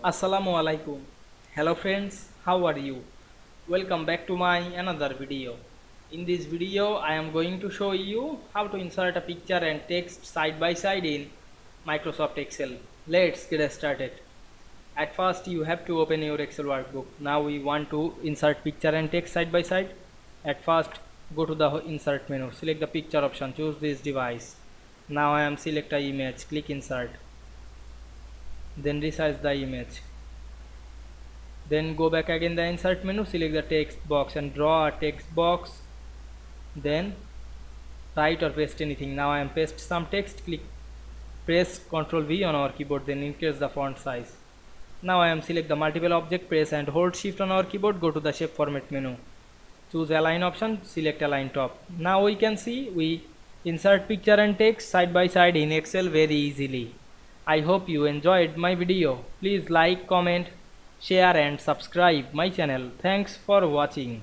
Assalamu Walaikum. Hello friends, how are you? Welcome back to my another video. In this video I am going to show you how to insert a picture and text side by side in Microsoft Excel. Let's get started. At first you have to open your Excel workbook. Now we want to insert picture and text side by side. At first go to the insert menu, select the picture option, choose this device. Now I am select a image, click insert. Then resize the image. Then go back again the insert menu, select the text box and draw a text box. Then write or paste anything. Now I am paste some text, press Ctrl V on our keyboard, then increase the font size. Now I am select the multiple object, press and hold shift on our keyboard, go to the shape format menu, choose align option, select align top. Now we can see we insert picture and text side by side in Excel very easily. I hope you enjoyed my video. Please like, comment, share and subscribe my channel. Thanks for watching.